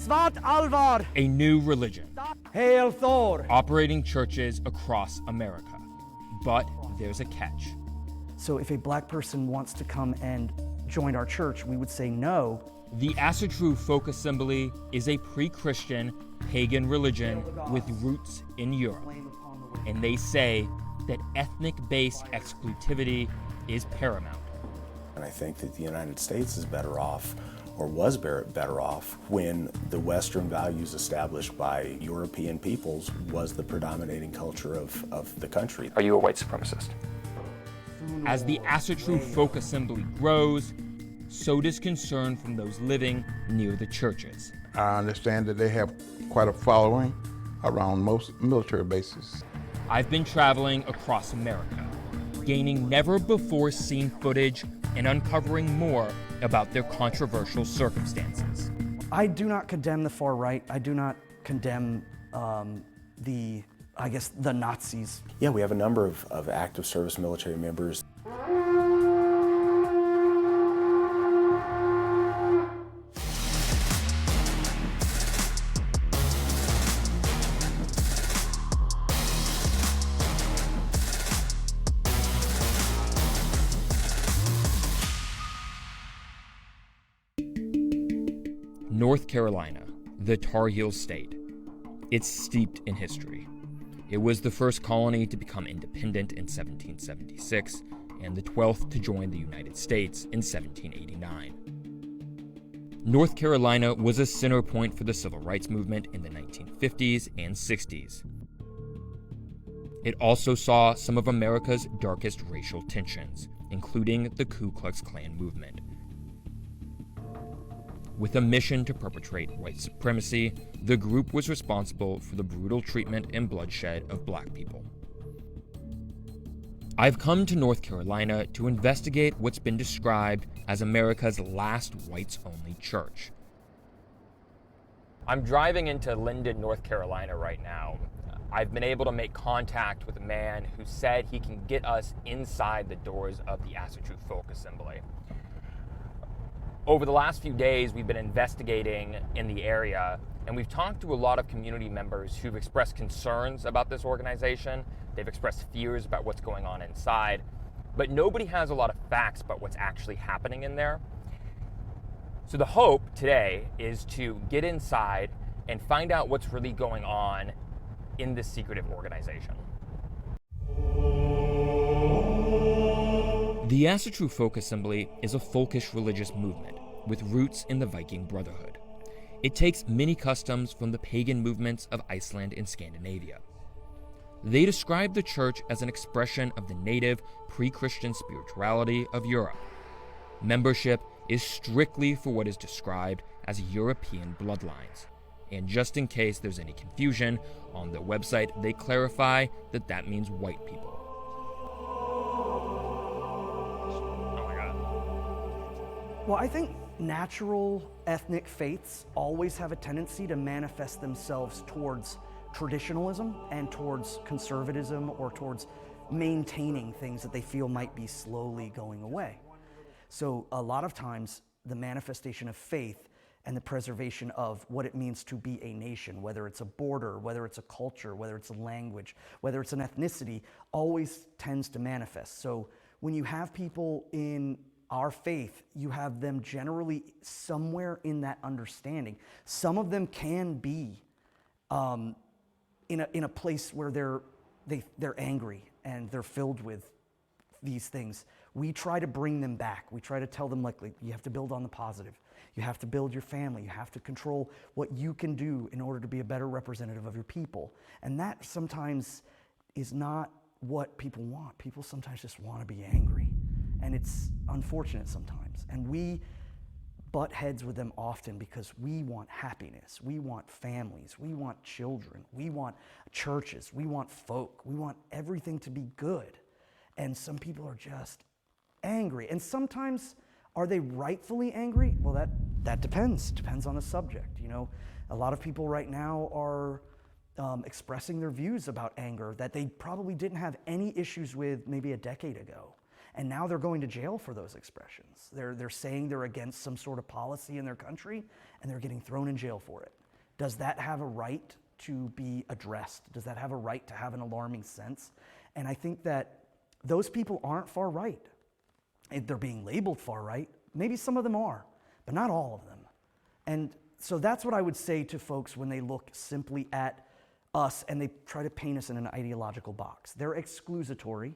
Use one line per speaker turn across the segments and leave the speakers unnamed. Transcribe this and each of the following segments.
Svat Alvar.
A new religion.
Hail Thor.
Operating churches across America. But there's a catch.
So if a black person wants to come and join our church, we would say no.
The Asatru Folk Assembly is a pre-Christian pagan religion with roots in Europe. And they say that ethnic-based exclusivity is paramount.
And I think that the United States is better off, or was better off, when the Western values established by European peoples was the predominating culture of the country.
Are you a white supremacist?
As the Asatru Folk Assembly grows, so does concern from those living near the churches.
I understand that they have quite a following around most military bases.
I've been traveling across America, gaining never-before-seen footage and uncovering more about their controversial circumstances.
I do not condemn the far right. I do not condemn the Nazis.
Yeah, we have a number of active service military members.
North Carolina, the Tar Heel state. It's steeped in history. It was the first colony to become independent in 1776 and the 12th to join the United States in 1789. North Carolina was a center point for the civil rights movement in the 1950s and 60s. It also saw some of America's darkest racial tensions, including the Ku Klux Klan movement. With a mission to perpetrate white supremacy, the group was responsible for the brutal treatment and bloodshed of black people. I've come to North Carolina to investigate what's been described as America's last whites-only church. I'm driving into Linden, North Carolina right now. I've been able to make contact with a man who said he can get us inside the doors of the Asatru Folk Assembly. Over the last few days, we've been investigating in the area, and we've talked to a lot of community members who've expressed concerns about this organization. They've expressed fears about what's going on inside, but nobody has a lot of facts about what's actually happening in there. So the hope today is to get inside and find out what's really going on in this secretive organization. The Asatru Folk Assembly is a folkish religious movement with roots in the Viking Brotherhood. It takes many customs from the pagan movements of Iceland and Scandinavia. They describe the church as an expression of the native pre-Christian spirituality of Europe. Membership is strictly for what is described as European bloodlines. And just in case there's any confusion, on their website they clarify that that means white people.
Well, I think natural ethnic faiths always have a tendency to manifest themselves towards traditionalism and towards conservatism or towards maintaining things that they feel might be slowly going away. So a lot of times the manifestation of faith and the preservation of what it means to be a nation, whether it's a border, whether it's a culture, whether it's a language, whether it's an ethnicity, always tends to manifest. So when you have people in our faith, you have them generally somewhere in that understanding. Some of them can be in a place where they're angry and they're filled with these things. We try to bring them back. We try to tell them, like you have to build on the positive. You have to build your family. You have to control what you can do in order to be a better representative of your people. And that sometimes is not what people want. People sometimes just want to be angry. And it's unfortunate sometimes. And we butt heads with them often because we want happiness. We want families. We want children. We want churches. We want folk. We want everything to be good. And some people are just angry. And sometimes, are they rightfully angry? Well, that depends. Depends on the subject. You know, a lot of people right now are expressing their views about anger that they probably didn't have any issues with maybe a decade ago. And now they're going to jail for those expressions. They're saying they're against some sort of policy in their country, and they're getting thrown in jail for it. Does that have a right to be addressed? Does that have a right to have an alarming sense? And I think that those people aren't far right. If they're being labeled far right, maybe some of them are, but not all of them. And so that's what I would say to folks when they look simply at us and they try to paint us in an ideological box. They're exclusatory,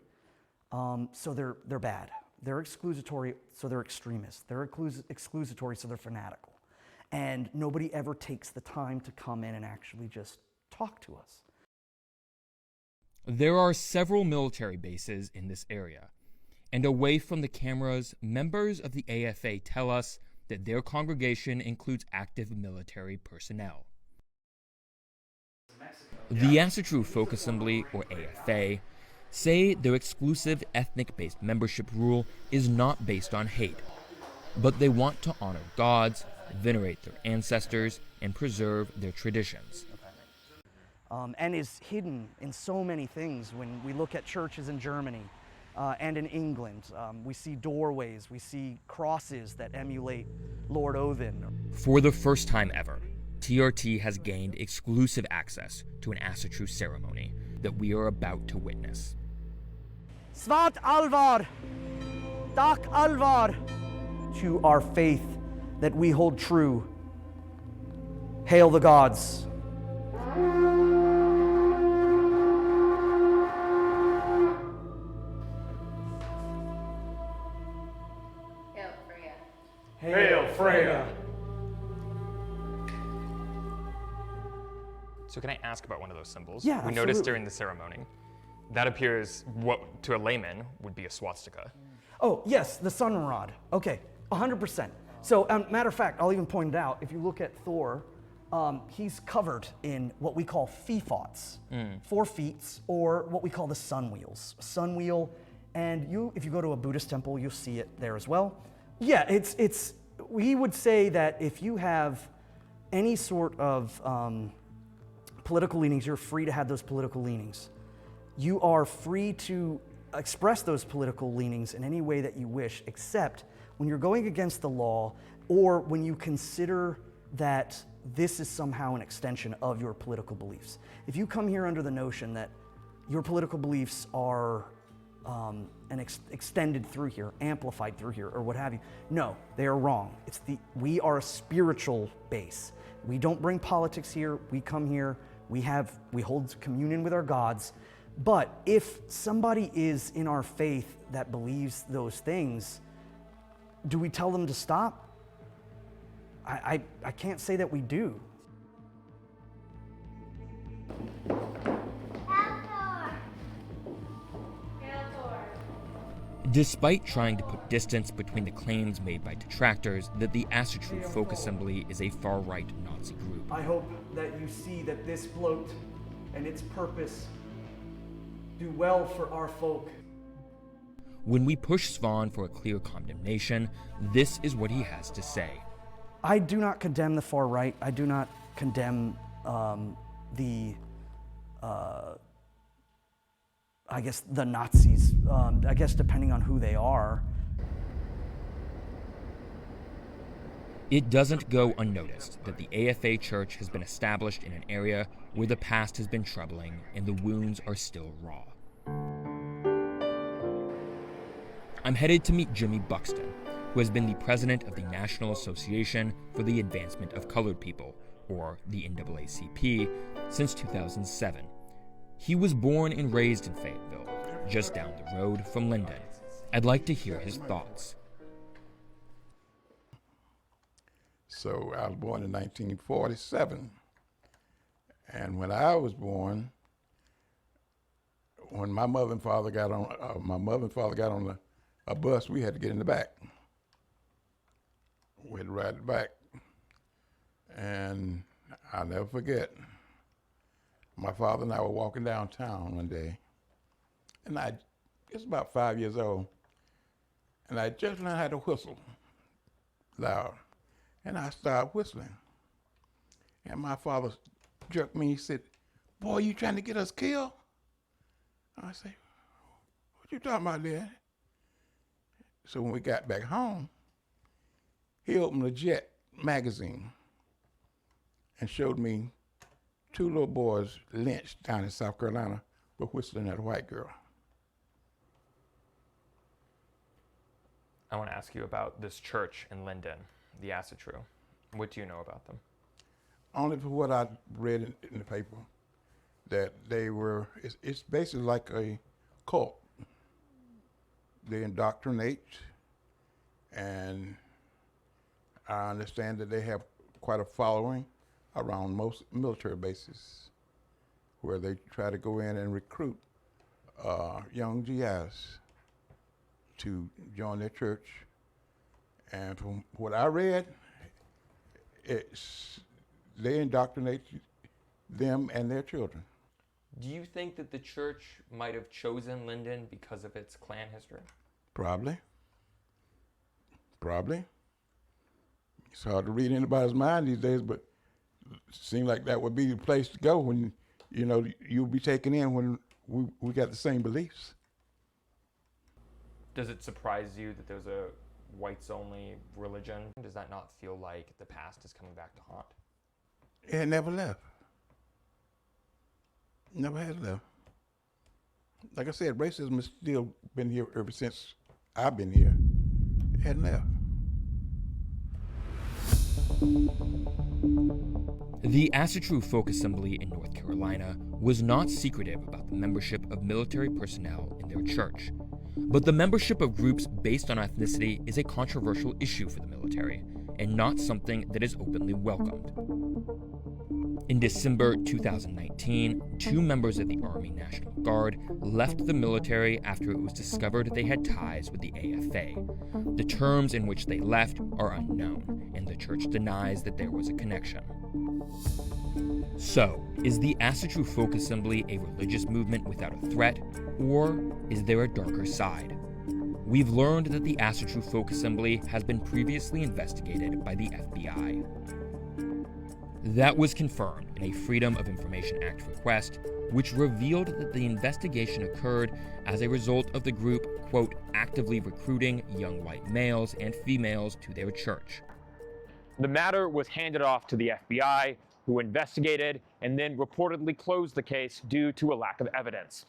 so they're bad. They're exclusatory, so they're extremists. They're exclusatory, so they're fanatical. And nobody ever takes the time to come in and actually just talk to us.
There are several military bases in this area, and away from the cameras, members of the AFA tell us that their congregation includes active military personnel. The Asatru Folk Assembly, or AFA, say their exclusive ethnic-based membership rule is not based on hate, but they want to honor gods, venerate their ancestors, and preserve their traditions.
And is hidden in so many things. When we look at churches in Germany and in England, we see doorways, we see crosses that emulate Lord Odin.
For the first time ever, TRT has gained exclusive access to an Asatru ceremony that we are about to witness.
Svart Alvar, Dak Alvar, to our faith that we hold true. Hail the gods.
Hail Freya!
So can I ask about one of those symbols?
Yeah,
We
absolutely.
noticed during the ceremony, that appears what to a layman would be a swastika.
Oh, yes, the sun rod. Okay, 100%. So, matter of fact, I'll even point it out. If you look at Thor, he's covered in what we call fefots, 4 feet, or what we call the sun wheels. A sun wheel, and if you go to a Buddhist temple, you'll see it there as well. Yeah, we would say that if you have any sort of political leanings, you're free to have those political leanings. You are free to express those political leanings in any way that you wish, except when you're going against the law or when you consider that this is somehow an extension of your political beliefs. If you come here under the notion that your political beliefs are extended through here, amplified through here, or what have you, no, they are wrong. We are a spiritual base. We don't bring politics here. We come here. We hold communion with our gods. But if somebody is in our faith that believes those things, do we tell them to stop? I can't say that we do.
Despite trying to put distance between the claims made by detractors that the Asatru Folk Assembly is a far-right Nazi group,
I hope that you see that this bloat and its purpose do well for our folk.
when we push Svan for a clear condemnation, this is what he has to say.
I do not condemn the far right. I do not condemn the Nazis, I guess depending on who they are.
It doesn't go unnoticed that the AFA Church has been established in an area where the past has been troubling and the wounds are still raw. I'm headed to meet Jimmy Buxton, who has been the president of the National Association for the Advancement of Colored People, or the NAACP, since 2007. He was born and raised in Fayetteville, just down the road from Linden. I'd like to hear his thoughts.
So I was born in 1947. And when I was born, when my mother and father got on a bus, we had to get in the back. We had to ride it back. And I'll never forget, my father and I were walking downtown one day, and I was about 5 years old, and I just learned how to whistle loud. And I started whistling. And my father jerked me, he said, "Boy, you trying to get us killed?" I said, "What you talking about, Dad?" So when we got back home, he opened a Jet magazine and showed me two little boys lynched down in South Carolina for whistling at a white girl.
I want to ask you about this church in Linden, the Asatru. What do you know about them?
Only for what I read in the paper, that they were, it's basically like a cult. They indoctrinate, and I understand that they have quite a following around most military bases, where they try to go in and recruit young GIs to join their church. And from what I read, they indoctrinate them and their children.
Do you think that the church might have chosen Linden because of its Klan history?
Probably. It's hard to read anybody's mind these days, but it seems like that would be the place to go when, you'll be taken in when we got the same beliefs.
Does it surprise you that there's a whites-only religion? Does that not feel like the past is coming back to haunt?
It never left. Never has left. Like I said, racism has still been here ever since I've been here. It hadn't left.
The Asatru Folk Assembly in North Carolina was not secretive about the membership of military personnel in their church. But the membership of groups based on ethnicity is a controversial issue for the military, and not something that is openly welcomed. In December 2019, 2 members of the Army National Guard left the military after it was discovered they had ties with the AFA. The terms in which they left are unknown, and the church denies that there was a connection. So, is the Asatru Folk Assembly a religious movement without a threat, or is there a darker side? We've learned that the Asatru Folk Assembly has been previously investigated by the FBI. That was confirmed in a Freedom of Information Act request, which revealed that the investigation occurred as a result of the group, quote, actively recruiting young white males and females to their church.
The matter was handed off to the FBI, who investigated and then reportedly closed the case due to a lack of evidence.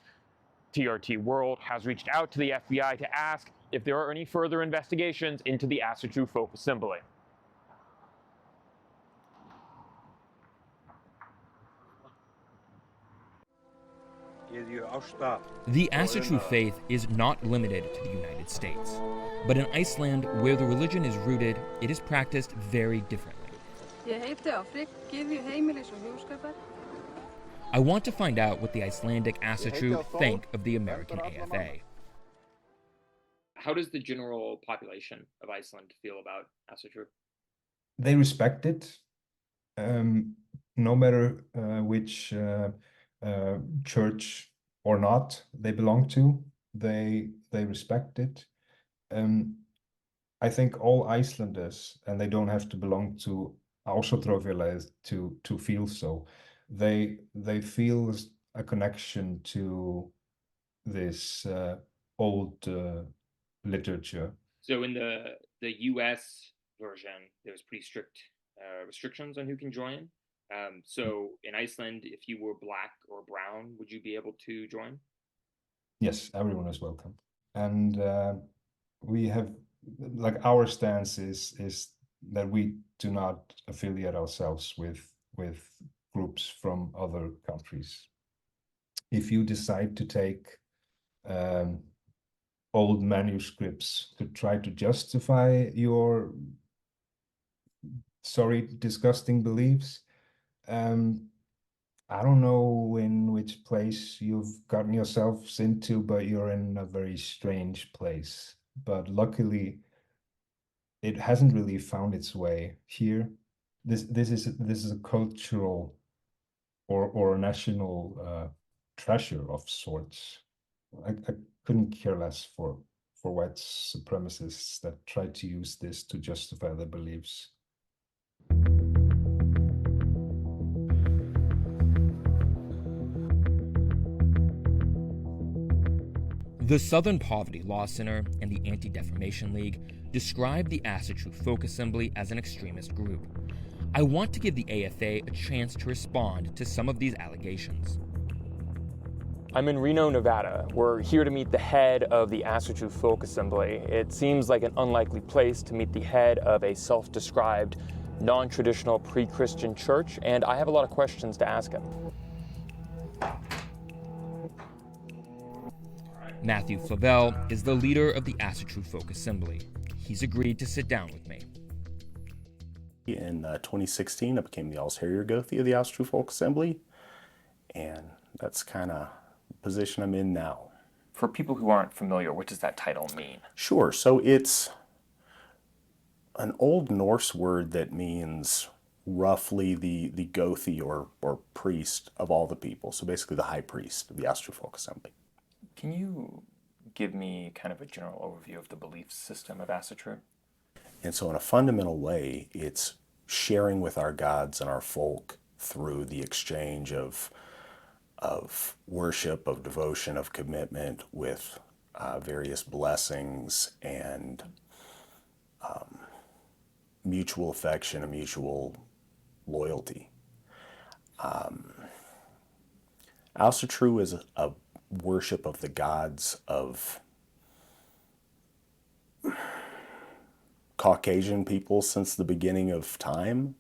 TRT World has reached out to the FBI to ask if there are any further investigations into the Asatru Folk Assembly.
The Asatru faith is not limited to the United States, but in Iceland, where the religion is rooted, it is practiced very differently. I want to find out what the Icelandic Asatru think of the American AFA. How does the general population of Iceland feel about Asatru?
They respect it, no matter which church or not they belong to. They respect it. I think all Icelanders, and they don't have to belong to Asatru to feel so. They feel a connection to this old literature.
So in the U.S. version, there's pretty strict restrictions on who can join. So in Iceland, if you were black or brown, would you be able to join?
Yes, everyone is welcome. And we have, like, our stance is that we do not affiliate ourselves with groups from other countries. If you decide to take old manuscripts to try to justify your disgusting beliefs, I don't know in which place you've gotten yourselves into, but you're in a very strange place. But luckily, it hasn't really found its way here. This is a cultural or a national treasure of sorts. I couldn't care less for white supremacists that try to use this to justify their beliefs.
The Southern Poverty Law Center and the Anti-Defamation League describe the Asatru Folk Assembly as an extremist group. I want to give the AFA a chance to respond to some of these allegations.
I'm in Reno, Nevada. We're here to meet the head of the Asatru Folk Assembly. It seems like an unlikely place to meet the head of a self-described, non-traditional pre-Christian church, and I have a lot of questions to ask him.
Matthew Flavelle is the leader of the Asatru Folk Assembly. He's agreed to sit down with me.
In 2016, I became the All-Harrier Gothi of the Asatru Folk Assembly, and that's kind of the position I'm in now.
For people who aren't familiar, what does that title mean?
Sure. So it's an Old Norse word that means roughly the Gothi or priest of all the people. So basically the high priest of the Asatru Folk Assembly.
Can you give me kind of a general overview of the belief system of Asatru?
And so in a fundamental way, it's sharing with our gods and our folk through the exchange of worship, of devotion, of commitment with various blessings and mutual affection and mutual loyalty. Asatru is a worship of the gods of Caucasian people since the beginning of time.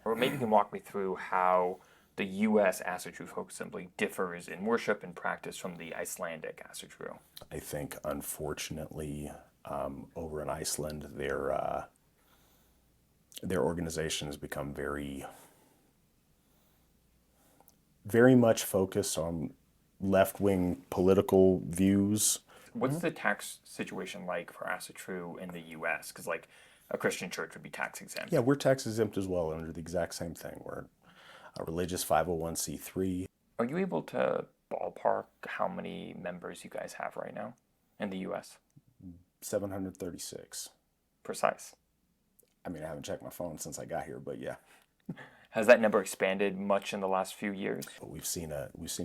Or maybe you can walk me through how the U.S. Asatru Folk Assembly differs in worship and practice from the Icelandic Asatru.
I think, unfortunately, over in Iceland, their organization has become very much focused on left-wing political views.
What's the tax situation like for Asatru in the U.S.? Because like a Christian church would be tax exempt.
Yeah, we're tax exempt as well under the exact same thing. We're a religious 501c3.
Are you able to ballpark how many members you guys have right now in the U.S.?
736.
Precise.
I mean, I haven't checked my phone since I got here, but yeah.
Has that number expanded much in the last few years?
But we've seen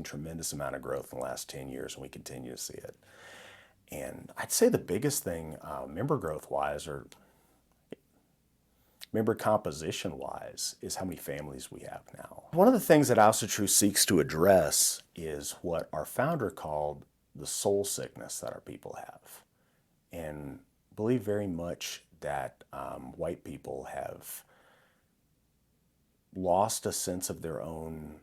tremendous amount of growth in the last 10 years, and we continue to see it. And I'd say the biggest thing, member growth-wise, or member composition-wise, is how many families we have now. One of the things that Asatru seeks to address is what our founder called the soul sickness that our people have, and believe very much that white people have lost a sense of their own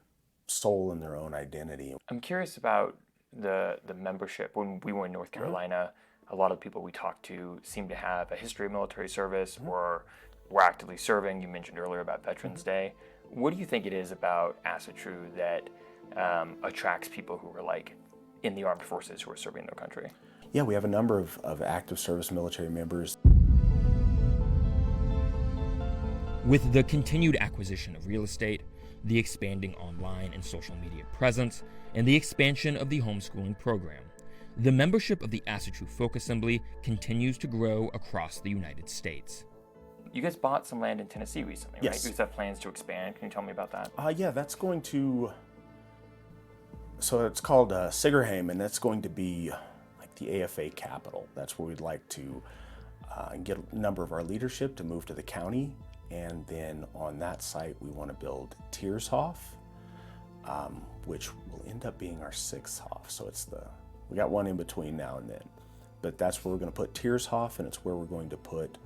soul and their own identity.
I'm curious about the membership. When we were in North Carolina, a lot of the people we talked to seem to have a history of military service or were actively serving. You mentioned earlier about Veterans Day. What do you think it is about Asatru that attracts people who are like in the armed forces who are serving their country?
Yeah, we have a number of active service military members.
With the continued acquisition of real estate, the expanding online and social media presence, and the expansion of the homeschooling program, the membership of the Asatru Folk Assembly continues to grow across the United States.
You guys bought some land in Tennessee recently,
Yes.
right? You guys have plans to expand. Can you tell me about that?
Yeah, that's going to, so it's called Sigerheim, and that's going to be like the AFA capital. That's where we'd like to get a number of our leadership to move to the county. And then on that site, we want to build Tiershof, which will end up being our 6th Hof. So we got one in between now and then. But that's where we're going to put Tiershof, and it's where we're going to put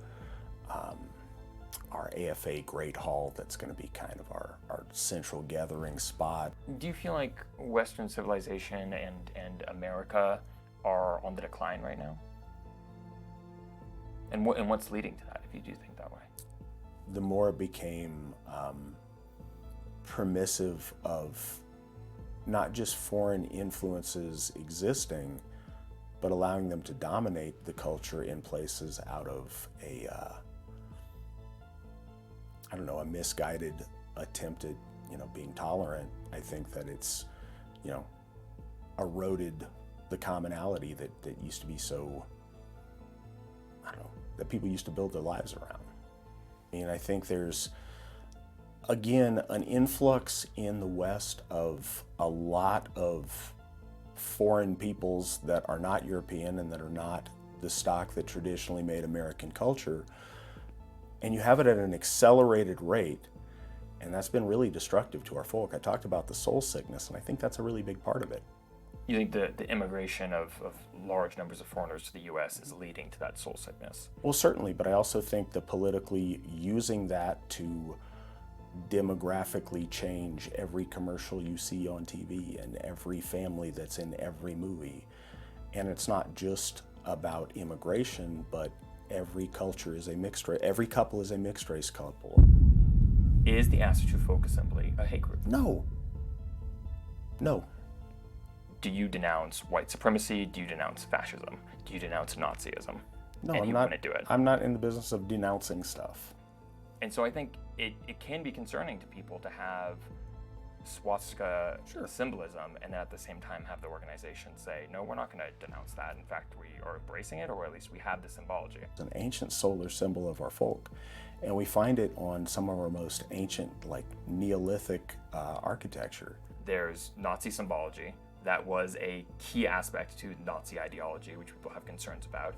our AFA Great Hall. That's going to be kind of our central gathering spot.
Do you feel like Western civilization and America are on the decline right now? And what's leading to that, if you do think that way?
The more it became permissive of not just foreign influences existing, but allowing them to dominate the culture in places out of a misguided attempt at, being tolerant. I think that it's, eroded the commonality that used to be so, that people used to build their lives around. And I think there's, again, an influx in the West of a lot of foreign peoples that are not European and that are not the stock that traditionally made American culture, and you have it at an accelerated rate, and that's been really destructive to our folk. I talked about the soul sickness, and I think that's a really big part of it.
You think the immigration of large numbers of foreigners to the U.S. is leading to that soul sickness?
Well, certainly, but I also think the politically using that to demographically change every commercial you see on TV and every family that's in every movie. And it's not just about immigration, but every culture is a mixed race, every couple is a mixed race couple.
Is the Asatru Folk Assembly a hate group?
No. No.
Do you denounce white supremacy? Do you denounce fascism? Do you denounce Nazism?
No,
and
I'm
you
not.
want to do it.
I'm not in the business of denouncing stuff.
And so I think it can be concerning to people to have swastika symbolism and then at the same time have the organization say, no, we're not going to denounce that. In fact, we are embracing it, or at least we have the symbology.
It's an ancient solar symbol of our folk. And we find it on some of our most ancient, like Neolithic architecture.
There's Nazi symbology. That was a key aspect to Nazi ideology, which people have concerns about.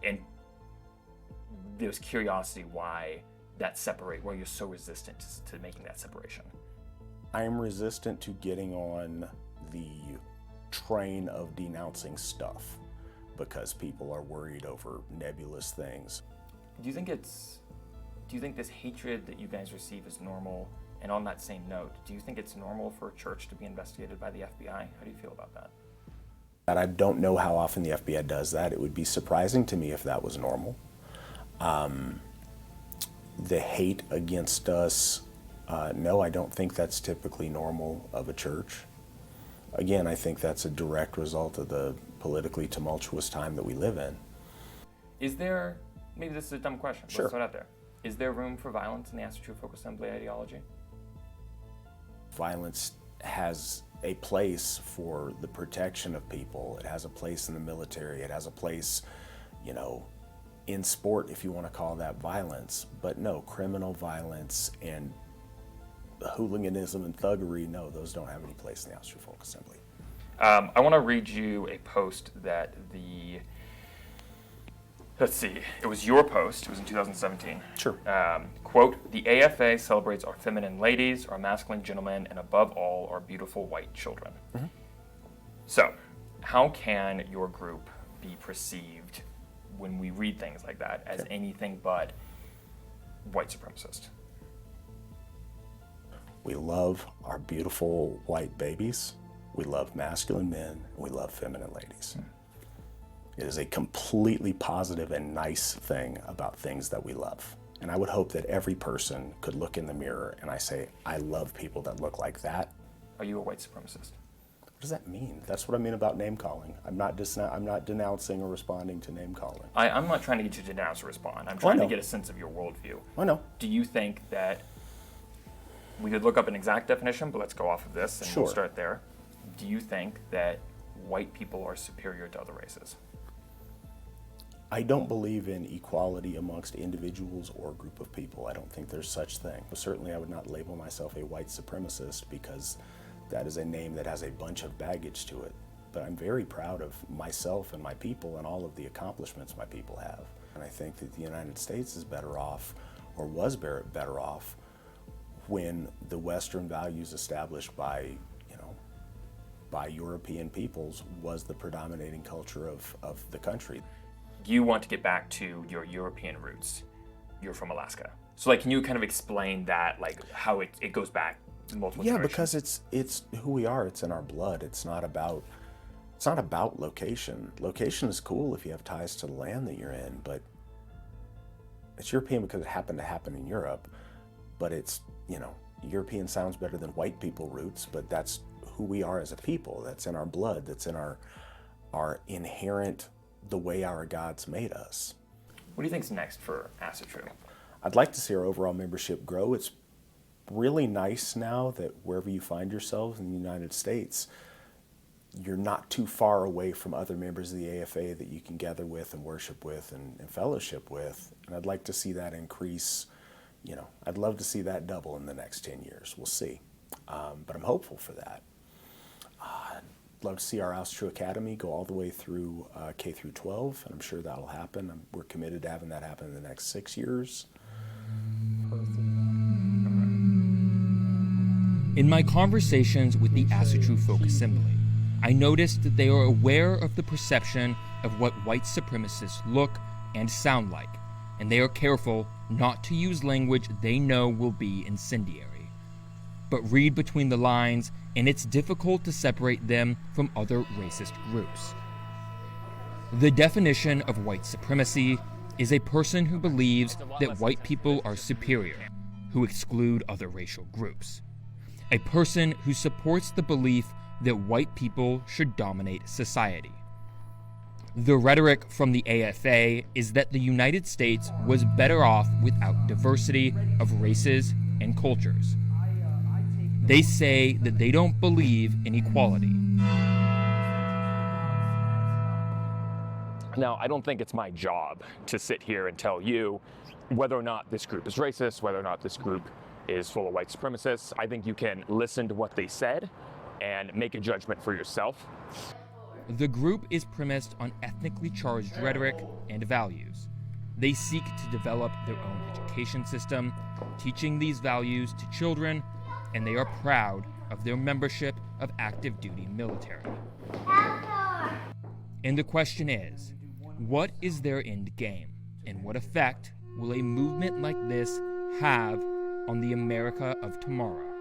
And there's curiosity why why you're so resistant to making that separation.
I am resistant to getting on the train of denouncing stuff because people are worried over nebulous things.
Do you think this hatred that you guys receive is normal? And on that same note, do you think it's normal for a church to be investigated by the FBI? How do you feel about that?
I don't know how often the FBI does that. It would be surprising to me if that was normal. The hate against us, no, I don't think that's typically normal of a church. Again, I think that's a direct result of the politically tumultuous time that we live in.
Is there, maybe this is a dumb question, but
Sure.
let's throw it out there. Is there room for violence in the Asatru Folk Assembly ideology?
Violence has a place for the protection of people. It has a place in the military. It has a place, in sport, if you want to call that violence. But no, criminal violence and hooliganism and thuggery, no, those don't have any place in the Asatru Folk Assembly.
I want to read you a post that it was your post, it was in 2017.
Sure.
Quote, "The AFA celebrates our feminine ladies, our masculine gentlemen, and above all, our beautiful white children." Mm-hmm. So, how can your group be perceived when we read things like that as anything but white supremacist?
We love our beautiful white babies. We love masculine men. And we love feminine ladies. It is a completely positive and nice thing about things that we love. And I would hope that every person could look in the mirror and I say, I love people that look like that.
Are you a white supremacist?
What does that mean? That's what I mean about name calling. I'm not denouncing or responding to name calling.
I'm not trying to get you to denounce or respond. I'm trying to get a sense of your worldview.
I know.
Do you think that we could look up an exact definition, but let's go off of this and we'll start there. Do you think that white people are superior to other races?
I don't believe in equality amongst individuals or a group of people. I don't think there's such thing. Certainly I would not label myself a white supremacist because that is a name that has a bunch of baggage to it. But I'm very proud of myself and my people and all of the accomplishments my people have. And I think that the United States is better off, or was better off, when the Western values established by European peoples was the predominating culture of the country.
You want to get back to your European roots. You're from Alaska. So can you kind of explain that, how it goes back multiple generations?
Because it's who we are, it's in our blood. It's not about location. Location is cool if you have ties to the land that you're in, but it's European because it happened to happen in Europe. But it's, European sounds better than white people roots, but that's who we are as a people. That's in our blood. That's in our inherent, the way our gods made us.
What do you think's next for Asatru?
I'd like to see our overall membership grow. It's really nice now that wherever you find yourselves in the United States, you're not too far away from other members of the AFA that you can gather with and worship with and fellowship with. And I'd like to see that increase. I'd love to see that double in the next 10 years. We'll see. But I'm hopeful for that. love to see our Asatru Academy go all the way through K through 12, and I'm sure that'll happen. We're committed to having that happen in the next 6 years.
In my conversations with the Asatru Folk Assembly, I noticed that they are aware of the perception of what white supremacists look and sound like, and they are careful not to use language they know will be incendiary. But read between the lines, and it's difficult to separate them from other racist groups. The definition of white supremacy is a person who believes that white people are superior, who exclude other racial groups. A person who supports the belief that white people should dominate society. The rhetoric from the AFA is that the United States was better off without diversity of races and cultures. They say that they don't believe in equality.
Now, I don't think it's my job to sit here and tell you whether or not this group is racist, whether or not this group is full of white supremacists. I think you can listen to what they said and make a judgment for yourself.
The group is premised on ethnically charged rhetoric and values. They seek to develop their own education system, teaching these values to children, and they are proud of their membership of active duty military. And the question is, what is their end game, and what effect will a movement like this have on the America of tomorrow?